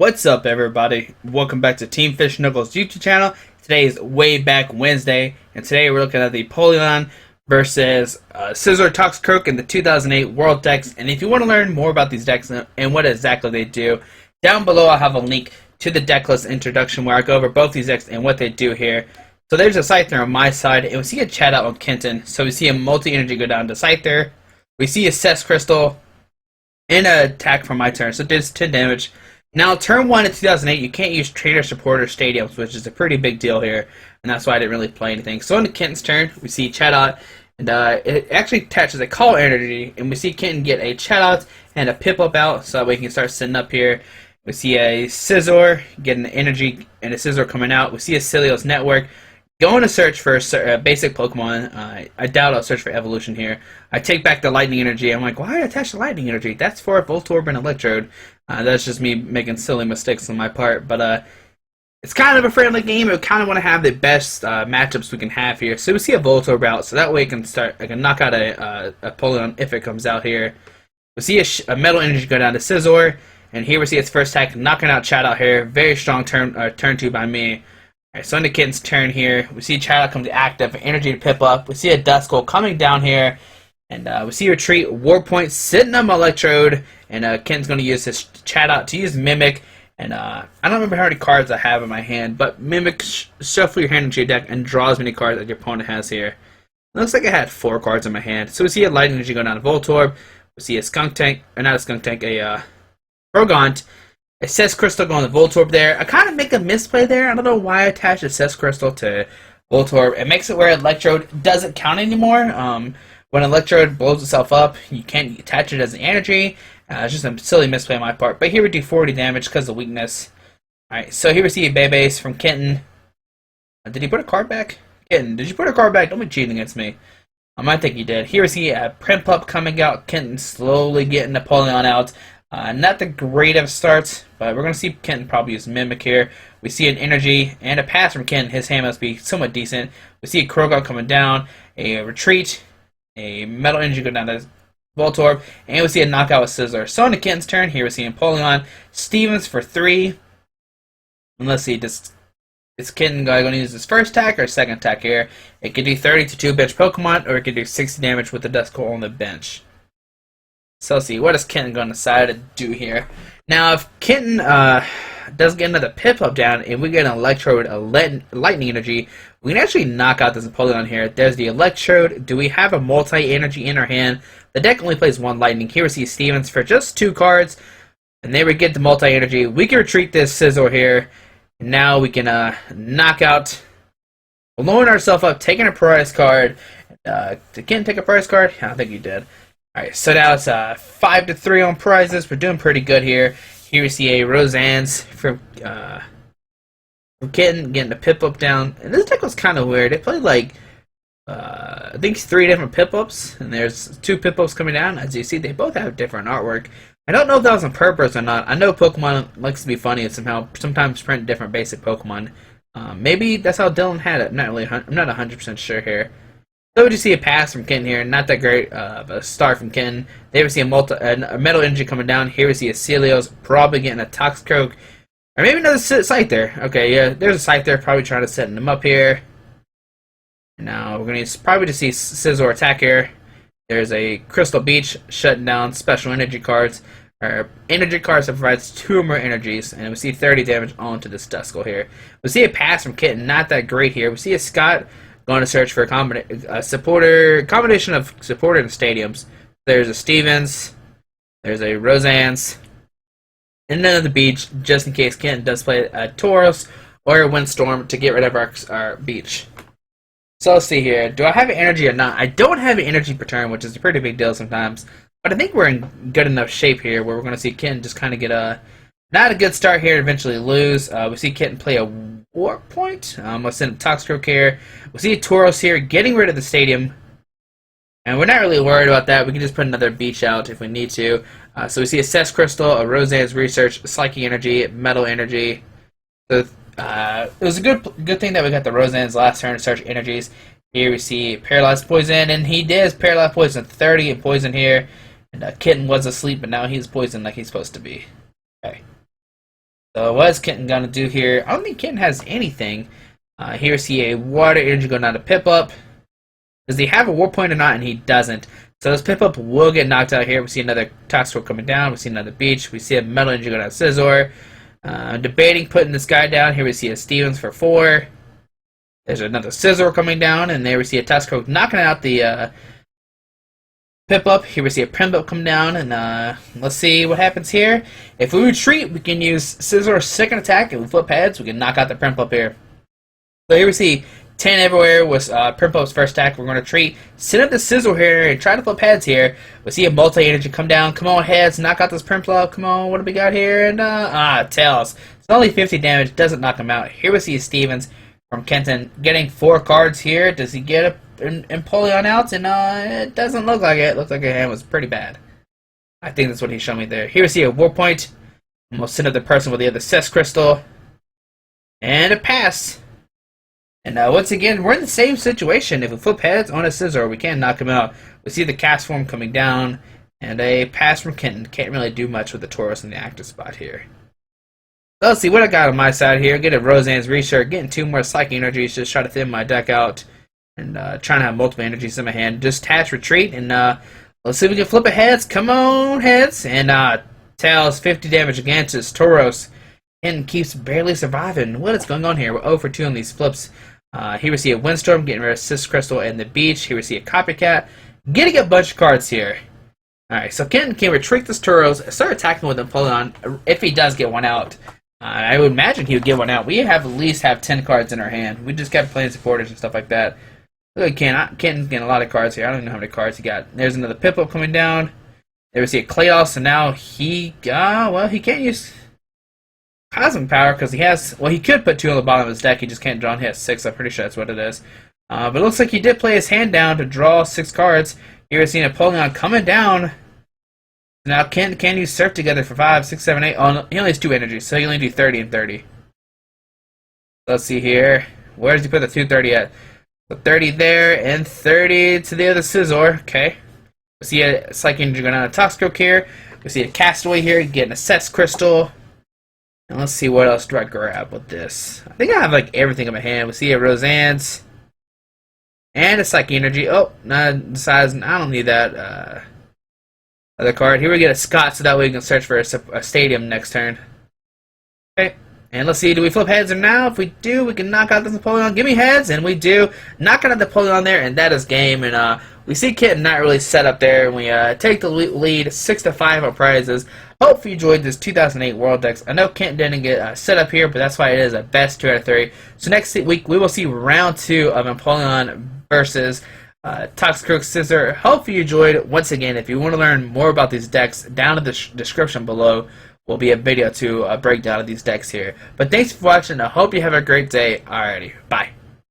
What's up, everybody? Welcome back to Team Fish Knuckles YouTube channel. Today is Way Back Wednesday, and today we're looking at the Empoleon versus Scizor Toxicroak in the 2008 World decks. And if you want to learn more about these decks and what exactly they do, down below I'll have a link to the deck list introduction where I go over both these decks and what they do here. So there's a Scyther on my side, and we see a chat out on Kenton. So we see a multi-energy go down to Scyther. We see a Cess Crystal and an attack from my turn, so it does 10 damage. Now, turn 1 in 2008, you can't use trainer support or stadiums, which is a pretty big deal here, and that's why I didn't really play anything. So, on Kenton's turn, we see Chatot, and it actually attaches a call energy, and we see Kenton get a Chatot and a Pip-Up out, so that way he can start sitting up here. We see a Scizor getting the energy, and a Scizor coming out. We see a Celios Network going to search for a basic Pokemon. I doubt I'll search for evolution here. I take back the lightning energy. I'm like, why attach the lightning energy? That's for a Voltorb and Electrode. That's just me making silly mistakes on my part. But it's kind of a friendly game. I kind of want to have the best matchups we can have here. So we see a Voltorb out, so that way I can knock out a Empoleon if it comes out here. We see a Metal Energy go down to Scizor, and here we see its first attack, knocking out Chatot here. Very strong turn 2 by me. Alright, so on the Kitten's turn here, we see Chatot come to active, energy to Pip Up. We see a Duskull coming down here, and we see Retreat, War Point, sitting on my Electrode, and Kitten's going to use his Chatot to use Mimic, and I don't remember how many cards I have in my hand, but Mimic shuffle your hand into your deck and draw as many cards as your opponent has here. It looks like I had 4 cards in my hand. So we see a Lightning Energy go down to Voltorb, we see a Skunk Tank, or not a Skunk Tank, a Rogant. It says Crystal going to Voltorb there. I kind of make a misplay there. I don't know why I attached a Cess Crystal to Voltorb. It makes it where Electrode doesn't count anymore. When Electrode blows itself up, you can't attach it as an energy. It's just a silly misplay on my part. But here we do 40 damage because of weakness. Alright, so here we see a Bebase from Kenton. Did he put a card back? Kenton, did you put a card back? Don't be cheating against me. I think he did. Here we see a Prinplup coming out. Kenton slowly getting Empoleon out. Not the great of starts, but we're going to see Kenton probably use Mimic here. We see an energy and a pass from Kenton. His hand must be somewhat decent. We see a Krogot coming down, a Retreat, a Metal Energy go down to Voltorb, and we see a knockout with Scizor. So on the Kenton's turn, here we see Empoleon, Stevens for 3. And let's see, is Kenton going to use his first attack or second attack here? It could do 30 to 2 bench Pokemon, or it could do 60 damage with the Duskull on the bench. So let's see, what is Kenton going to decide to do here? Now, if Kenton does get another Pip-Up down, and we get an Electrode, a Lightning Energy, we can actually knock out this Empoleon here. There's the Electrode. Do we have a multi-energy in our hand? The deck only plays 1 Lightning. Here we see Stevens for just 2 cards, and there we get the multi-energy. We can retreat this Scizor here, and now we can knock out, blowing ourselves up, taking a prize card. Did Kenton take a prize card? I think he did. Alright, so now it's 5 to 3 on prizes. We're doing pretty good here. Here we see a Roseanne's from Kitten getting the Pip-Up down. And this deck was kind of weird. They played like, I think 3 different Pip-Ups. And there's 2 Pip-Ups coming down. As you see, they both have different artwork. I don't know if that was on purpose or not. I know Pokemon likes to be funny and sometimes print different basic Pokemon. Maybe that's how Dylan had it. I'm not 100% sure here. So we just see a pass from Kenton here, not that great of a start from Kenton. There we see a Metal Energy coming down. Here we see a Celios, probably getting a Toxicroak, or maybe another Scyther. Okay, yeah, there's a Scyther, probably trying to set him up here. Now we're going to probably just see Scizor attack here. There's a Crystal Beach shutting down special energy cards, or energy cards that provides 2 more energies, and we see 30 damage onto this Duskull here. We see a pass from Kenton, not that great here. We see a Scott going to search for a combination of supporter and stadiums. There's a Stevens, there's a Roseanne's, and then the beach, just in case Kenton does play a Tauros or a Windstorm to get rid of our beach. So let's see here. Do I have energy or not? I don't have energy per turn, which is a pretty big deal sometimes. But I think we're in good enough shape here where we're going to see Kenton just kind of get not a good start here and eventually lose. We see Kenton play a War Point. Let's send Toxicroak here. We see a Tauros here getting rid of the stadium. And we're not really worried about that. We can just put another beach out if we need to. So we see a Cess Crystal, a Roseanne's Research, Psychic Energy, Metal Energy. So it was a good thing that we got the Roseanne's last turn to search energies. Here we see Paralyzed Poison, and he does Paralyzed Poison 30 and Poison here. And Kitten was asleep, but now he's poisoned like he's supposed to be. Okay. So what is Kitten gonna do here? I don't think Kitten has anything. Here we see a water energy going down to Pip-Up. Does he have a war point or not? And he doesn't. So this Pip-Up will get knocked out here. We see another Toxicroak coming down. We see another Beach. We see a metal energy going down to Scizor. Debating putting this guy down. Here we see a Stevens for 4. There's another Scizor coming down. And there we see a Toxicroak knocking out the Pip-Up. Here we see a Prim-Up come down. And let's see what happens here. If we retreat, we can use Scizor's second attack. If we flip heads, we can knock out the Prim-Up here. So here we see 10 everywhere was Prim-Pup's first attack. We're going to retreat. Set up the Scizor here and try to flip heads here. We see a multi-energy come down. Come on, heads. Knock out this Prim-Pup. Come on, what do we got here? And, tails. It's only 50 damage. Doesn't knock him out. Here we see Stevens from Kenton getting 4 cards here. Does he get an Empoleon out? And, it doesn't look like it. It looks like his hand was pretty bad. I think that's what he showed me there. Here we see a War Point. And we'll send up the person with the other Cess Crystal. And a pass. And once again, we're in the same situation. If we flip heads on a Scizor, we can't knock him out. We see the cast form coming down, and a pass from Kenton. Can't really do much with the Tauros in the active spot here. So let's see what I got on my side here. Get a Roseanne's Reshirt, getting 2 more Psychic Energies, just try to thin my deck out, and trying to have multiple energies in my hand. Just Task Retreat, and let's see if we can flip a heads. Come on, heads. And tails, 50 damage against his Tauros. And keeps barely surviving. What is going on here? We're 0 for 2 on these flips. Here we see a Windstorm getting rid of Cess Crystal and the Beach. Here we see a Copycat getting a bunch of cards here. Alright, so Kenton can retreat this Tauros, start attacking with Empoleon if he does get one out. I would imagine he would get one out. We have at least 10 cards in our hand. We just kept playing supporters and stuff like that. Look at Kenton's getting a lot of cards here. I don't even know how many cards he got. There's another Pip-Up coming down. There we see a Claydol, so now he can't use Cosmic Power because he has, he could put 2 on the bottom of his deck. He just can't draw, and he has 6. I'm pretty sure that's what it is. But it looks like he did play his hand down to draw 6 cards. Here we see Empoleon coming down. Now can use Surf together for 5, 6, 7, 8. Oh, no, he only has 2 energies, so he only do 30 and 30. Let's see here. Where does he put the 230 at? So 30 there and 30 to the other Scizor. Okay. We see a Psychic Energy going on a Toxicroak here. We see a Castaway here getting a Cess Crystal. And let's see what else do I grab with this. I think I have like everything in my hand. We see a Roseanne's and a Psychic Energy. Oh, not the size. I don't need that other card. Here we get a Scott, so that way we can search for a stadium next turn. Okay, and let's see. Do we flip heads or now? If we do, we can knock out the Empoleon. Give me heads, and we do. Knock out the Empoleon there, and that is game. And we see Kitten not really set up there, and we take the lead 6-5 on prizes. Hope you enjoyed this 2008 World Decks. I know Kent didn't get set up here, but that's why it is a best 2 out of 3. So next week we will see round 2 of Empoleon versus Toxicroak Scizor. Hope you enjoyed. Once again, if you want to learn more about these decks, down in the description below will be a video to break down of these decks here. But thanks for watching. I hope you have a great day. Alrighty, bye.